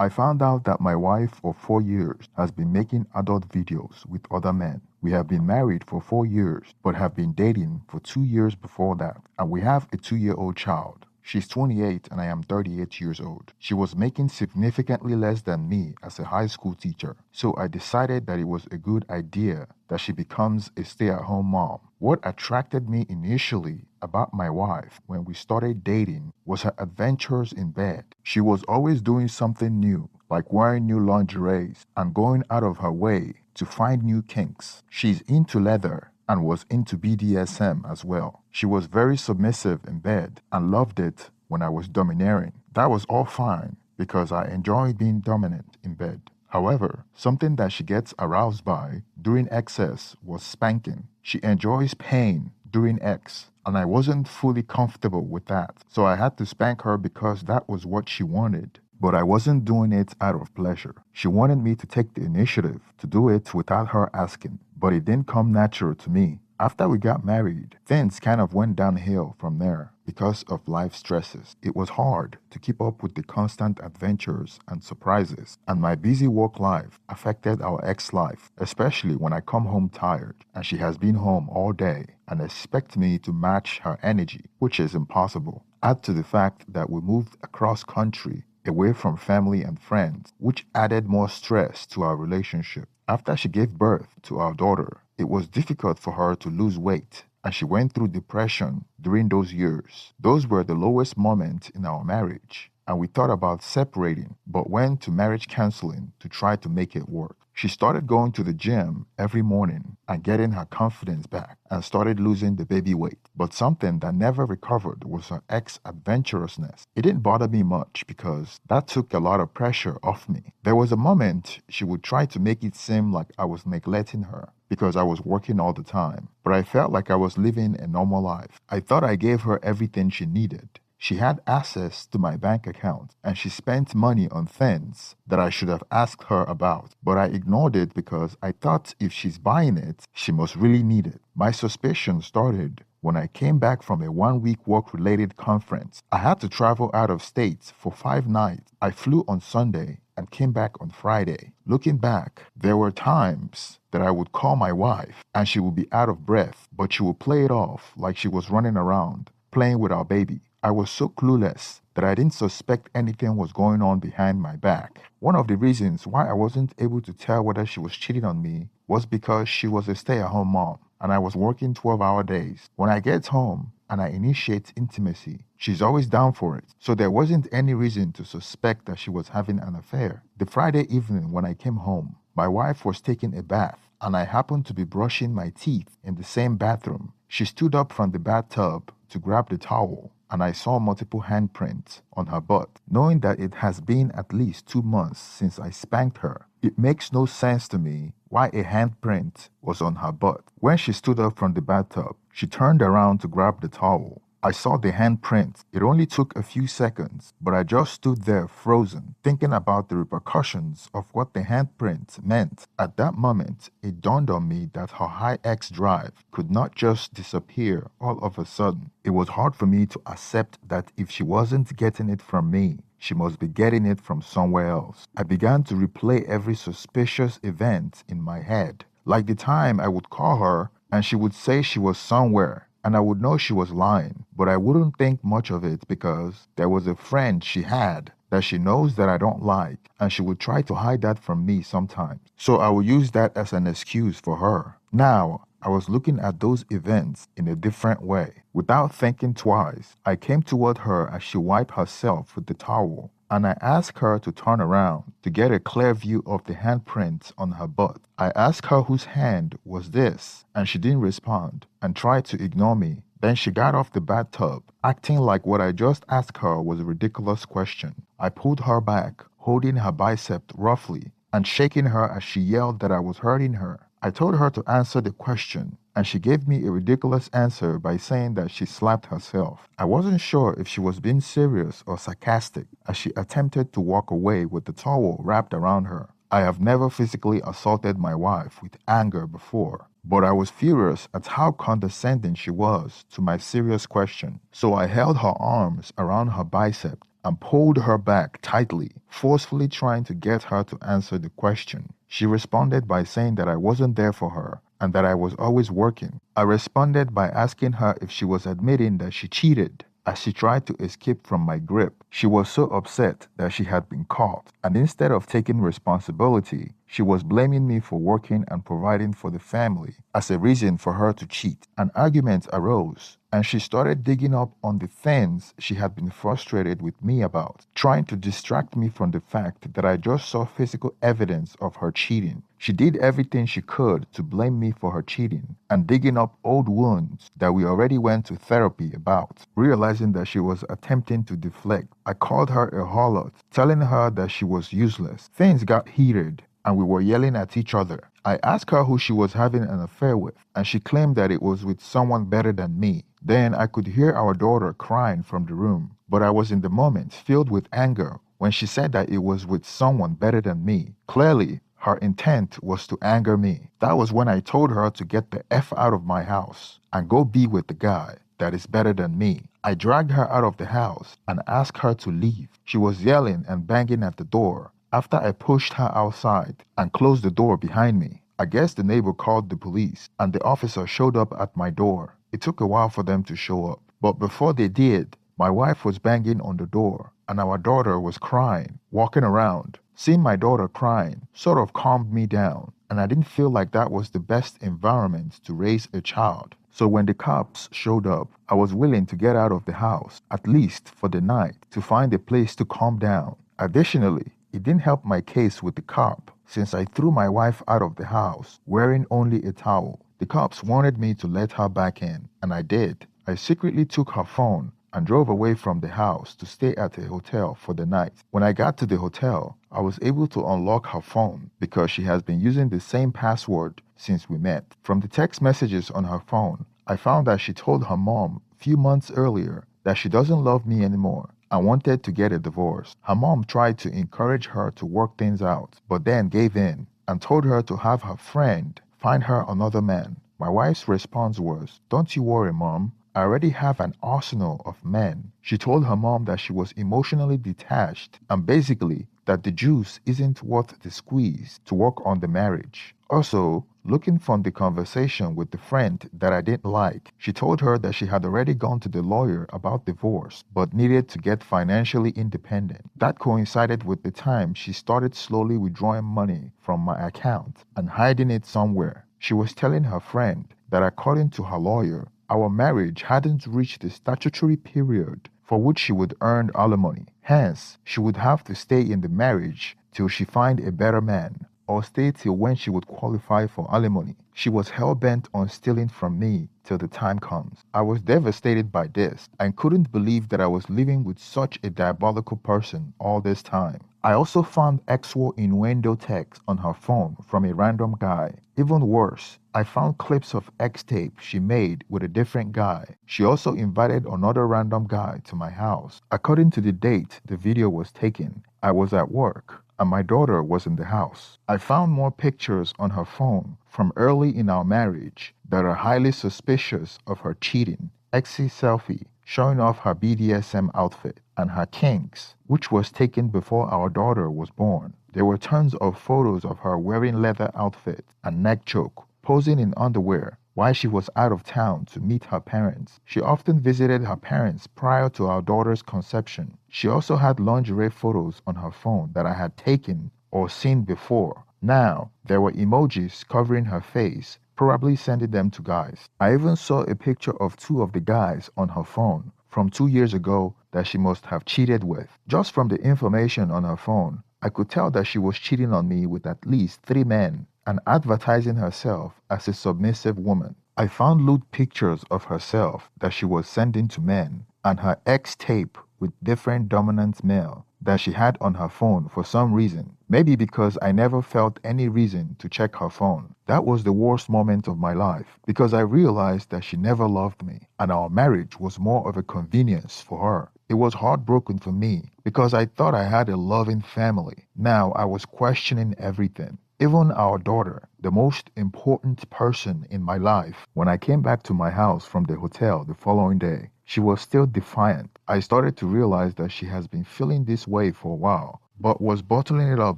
I found out that my wife of 4 years has been making adult videos with other men. We have been married for 4 years, but have been dating for 2 years before that, and we have a 2-year-old child. She's 28 and I am 38 years old. She was making significantly less than me as a high school teacher, so I decided that it was a good idea that she becomes a stay-at-home mom. What attracted me initially about my wife when we started dating was her adventures in bed. She was always doing something new, like wearing new lingeries and going out of her way to find new kinks. She's into leather and was into BDSM as well. She was very submissive in bed and loved it when I was domineering. That was all fine because I enjoy being dominant in bed. However, something that she gets aroused by during excess was spanking. She enjoys pain during X, and I wasn't fully comfortable with that. So I had to spank her because that was what she wanted. But I wasn't doing it out of pleasure. She wanted me to take the initiative to do it without her asking, but it didn't come natural to me. After we got married, things kind of went downhill from there because of life stresses. It was hard to keep up with the constant adventures and surprises, and my busy work life affected our ex-life, especially when I come home tired and she has been home all day and expect me to match her energy, which is impossible. Add to the fact that we moved across country away from family and friends, which added more stress to our relationship. After she gave birth to our daughter, it was difficult for her to lose weight, and she went through depression during those years. Those were the lowest moments in our marriage, and we thought about separating, but went to marriage counseling to try to make it work. She started going to the gym every morning and getting her confidence back and started losing the baby weight. But something that never recovered was her ex-adventurousness. It didn't bother me much because that took a lot of pressure off me. There was a moment she would try to make it seem like I was neglecting her because I was working all the time, but I felt like I was living a normal life. I thought I gave her everything she needed. She had access to my bank account and she spent money on things that I should have asked her about, but I ignored it because I thought if she's buying it, she must really need it. My suspicion started when I came back from a 1-week work-related conference. I had to travel out of state for 5 nights. I flew on Sunday and came back on Friday. Looking back, there were times that I would call my wife and she would be out of breath, but she would play it off like she was running around, playing with our baby. I was so clueless that I didn't suspect anything was going on behind my back. One of the reasons why I wasn't able to tell whether she was cheating on me was because she was a stay-at-home mom and I was working 12-hour days. When I get home and I initiate intimacy, she's always down for it. So there wasn't any reason to suspect that she was having an affair. The Friday evening when I came home, my wife was taking a bath and I happened to be brushing my teeth in the same bathroom. She stood up from the bathtub to grab the towel and I saw multiple handprints on her butt. Knowing that it has been at least 2 months since I spanked her, it makes no sense to me why a handprint was on her butt. When she stood up from the bathtub, she turned around to grab the towel. I saw the handprint. It only took a few seconds, but I just stood there frozen, thinking about the repercussions of what the handprint meant. At that moment, it dawned on me that her high X drive could not just disappear all of a sudden. It was hard for me to accept that if she wasn't getting it from me, she must be getting it from somewhere else. I began to replay every suspicious event in my head, like the time I would call her and she would say she was somewhere. And I would know she was lying, but I wouldn't think much of it because there was a friend she had that she knows that I don't like, and she would try to hide that from me sometimes. So I would use that as an excuse for her. Now, I was looking at those events in a different way. Without thinking twice, I came toward her as she wiped herself with the towel, and I asked her to turn around to get a clear view of the handprints on her butt. I asked her whose hand was this, and she didn't respond and tried to ignore me. Then she got off the bathtub, acting like what I just asked her was a ridiculous question. I pulled her back, holding her bicep roughly and shaking her as she yelled that I was hurting her. I told her to answer the question, and she gave me a ridiculous answer by saying that she slapped herself. I wasn't sure if she was being serious or sarcastic as she attempted to walk away with the towel wrapped around her. I have never physically assaulted my wife with anger before, but I was furious at how condescending she was to my serious question. So I held her arms around her bicep and pulled her back tightly, forcefully trying to get her to answer the question. She responded by saying that I wasn't there for her and that I was always working. I responded by asking her if she was admitting that she cheated. As she tried to escape from my grip, she was so upset that she had been caught, and instead of taking responsibility, she was blaming me for working and providing for the family as a reason for her to cheat. An argument arose, and she started digging up on the things she had been frustrated with me about, trying to distract me from the fact that I just saw physical evidence of her cheating. She did everything she could to blame me for her cheating and digging up old wounds that we already went to therapy about. Realizing that she was attempting to deflect, I called her a harlot, telling her that she was useless. Things got heated and we were yelling at each other. I asked her who she was having an affair with, and she claimed that it was with someone better than me. Then I could hear our daughter crying from the room, but I was in the moment filled with anger when she said that it was with someone better than me. Clearly, her intent was to anger me. That was when I told her to get the F out of my house and go be with the guy that is better than me. I dragged her out of the house and asked her to leave. She was yelling and banging at the door. After I pushed her outside and closed the door behind me, I guess the neighbor called the police and the officer showed up at my door. It took a while for them to show up, but before they did, my wife was banging on the door and our daughter was crying, walking around. Seeing my daughter crying sort of calmed me down, and I didn't feel like that was the best environment to raise a child. So when the cops showed up, I was willing to get out of the house, at least for the night, to find a place to calm down. Additionally, it didn't help my case with the cop since I threw my wife out of the house wearing only a towel. The cops wanted me to let her back in, and I did. I secretly took her phone and drove away from the house to stay at a hotel for the night. When I got to the hotel, I was able to unlock her phone because she has been using the same password since we met. From the text messages on her phone, I found that she told her mom a few months earlier that she doesn't love me anymore and wanted to get a divorce. Her mom tried to encourage her to work things out, but then gave in and told her to have her friend find her another man. My wife's response was, "Don't you worry, Mom. I already have an arsenal of men." She told her mom that she was emotionally detached and basically that the juice isn't worth the squeeze to work on the marriage. Also, looking from the conversation with the friend that I didn't like, she told her that she had already gone to the lawyer about divorce but needed to get financially independent. That coincided with the time she started slowly withdrawing money from my account and hiding it somewhere. She was telling her friend that according to her lawyer, our marriage hadn't reached the statutory period for which she would earn alimony. Hence, she would have to stay in the marriage till she find a better man, or stay till when she would qualify for alimony. She was hell-bent on stealing from me till the time comes. I was devastated by this and couldn't believe that I was living with such a diabolical person all this time. I also found actual innuendo text on her phone from a random guy. Even worse, I found clips of X tape she made with a different guy. She also invited another random guy to my house. According to the date the video was taken, I was at work and my daughter was in the house. I found more pictures on her phone from early in our marriage that are highly suspicious of her cheating. Xy selfie showing off her BDSM outfit and her kinks, which was taken before our daughter was born. There were tons of photos of her wearing leather outfit and neck choke, posing in underwear while she was out of town to meet her parents. She often visited her parents prior to our daughter's conception. She also had lingerie photos on her phone that I had taken or seen before. Now, there were emojis covering her face, probably sending them to guys. I even saw a picture of two of the guys on her phone from 2 years ago that she must have cheated with. Just from the information on her phone, I could tell that she was cheating on me with at least 3 men and advertising herself as a submissive woman. I found lewd pictures of herself that she was sending to men and her ex tape with different dominant male that she had on her phone for some reason. Maybe because I never felt any reason to check her phone. That was the worst moment of my life because I realized that she never loved me and our marriage was more of a convenience for her. It was heartbroken for me because I thought I had a loving family. Now I was questioning everything. Even our daughter, the most important person in my life. When I came back to my house from the hotel the following day, she was still defiant. I started to realize that she has been feeling this way for a while, but was bottling it up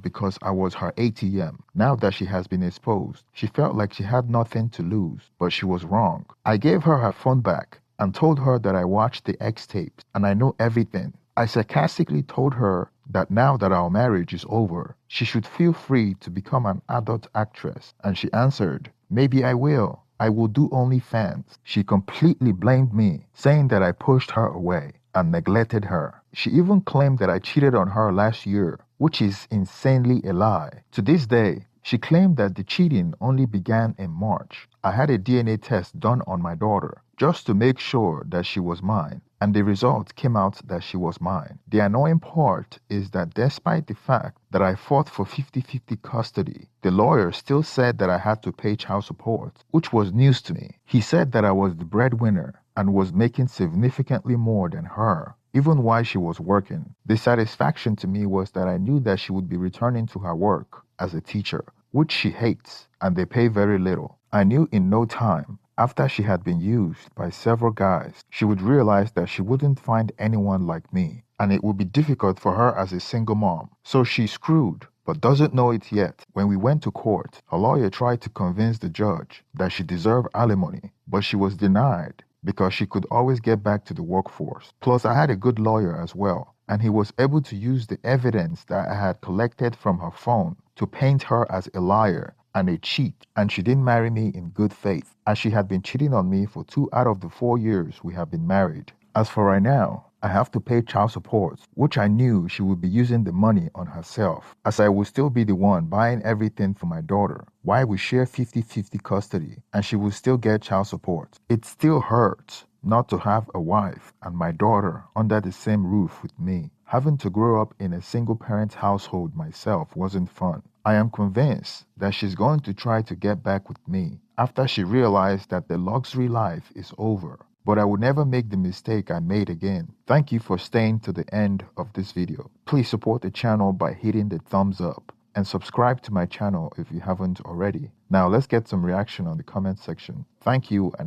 because I was her ATM. Now that she has been exposed, she felt like she had nothing to lose, but she was wrong. I gave her phone back and told her that I watched the X tapes and I know everything. I sarcastically told her that now that our marriage is over, she should feel free to become an adult actress, and she answered, "Maybe I will. I will do OnlyFans." She completely blamed me, saying that I pushed her away and neglected her. She even claimed that I cheated on her last year, which is insanely a lie. To this day, she claimed that the cheating only began in March. I had a DNA test done on my daughter just to make sure that she was mine, and the result came out that she was mine. The annoying part is that despite the fact that I fought for 50-50 custody, the lawyer still said that I had to pay child support, which was news to me. He said that I was the breadwinner and was making significantly more than her, even while she was working. The satisfaction to me was that I knew that she would be returning to her work as a teacher, which she hates, and they pay very little. I knew in no time, after she had been used by several guys, she would realize that she wouldn't find anyone like me, and it would be difficult for her as a single mom. So she's screwed, but doesn't know it yet. When we went to court, her lawyer tried to convince the judge that she deserved alimony, but she was denied because she could always get back to the workforce. Plus, I had a good lawyer as well, and he was able to use the evidence that I had collected from her phone to paint her as a liar and a cheat, and she didn't marry me in good faith, as she had been cheating on me for 2 out of the 4 years we have been married. As for right now, I have to pay child support, which I knew she would be using the money on herself, as I would still be the one buying everything for my daughter, while we share 50-50 custody, and she will still get child support. It still hurts not to have a wife and my daughter under the same roof with me. Having to grow up in a single-parent household myself wasn't fun. I am convinced that she's going to try to get back with me after she realized that the luxury life is over. But I will never make the mistake I made again. Thank you for staying to the end of this video. Please support the channel by hitting the thumbs up and subscribe to my channel if you haven't already. Now let's get some reaction on the comment section. Thank you. And